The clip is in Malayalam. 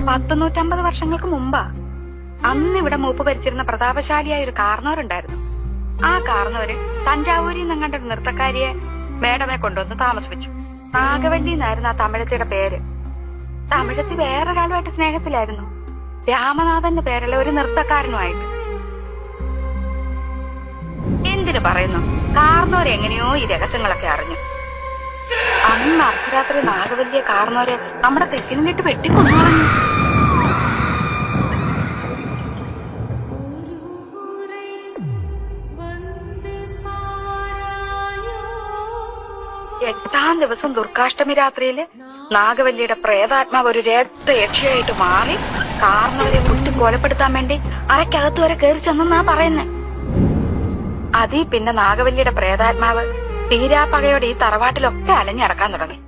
150 വർഷങ്ങൾക്ക് മുമ്പാ. അന്ന് ഇവിടെ മൂപ്പ് ഭരിച്ചിരുന്ന പ്രതാപശാലിയായ ഒരു കാർന്നോരുണ്ടായിരുന്നു. ആ കാർന്നോര് തഞ്ചാവൂരിൽ നിന്ന് കണ്ട ഒരു നൃത്തക്കാരിയെ മേഡമെ കൊണ്ടുവന്ന് താമസിപ്പിച്ചു. നാഗവല്ലി എന്നായിരുന്നു ആ തമിഴത്തിയുടെ പേര്. തമിഴത്തി വേറൊരാളുമായിട്ട് സ്നേഹത്തിലായിരുന്നു, രാമനാഥന്റെ പേരുള്ള ഒരു നൃത്തക്കാരനുമായിട്ട്. എന്തിനു പറയുന്നു, കാർന്നോര് എങ്ങനെയോ ഈ രഹസ്യങ്ങളൊക്കെ അറിഞ്ഞു. അന്ന് അർദ്ധരാത്രി നാഗവല്ലിയെ കാർന്നോര് നമ്മുടെ തെക്കിനിലിട്ട് വെട്ടിക്കൊന്നു. എട്ടാം ദിവസം ദുർഗാഷ്ടമി രാത്രിയില് നാഗവല്ലിയുടെ പ്രേതാത്മാവ് ഒരു രക്തയക്ഷിയായിട്ട് മാറി കാർന്നവരെ കുത്തി കൊലപ്പെടുത്താൻ വേണ്ടി അരക്കകത്ത് വരെ കയറി ചെന്നാ പറയുന്നേ. അതീ പിന്നെ നാഗവല്ലിയുടെ പ്രേതാത്മാവ് തീരാപ്പകയോടെ ഈ തറവാട്ടിലൊക്കെ അലഞ്ഞടക്കാൻ തുടങ്ങി.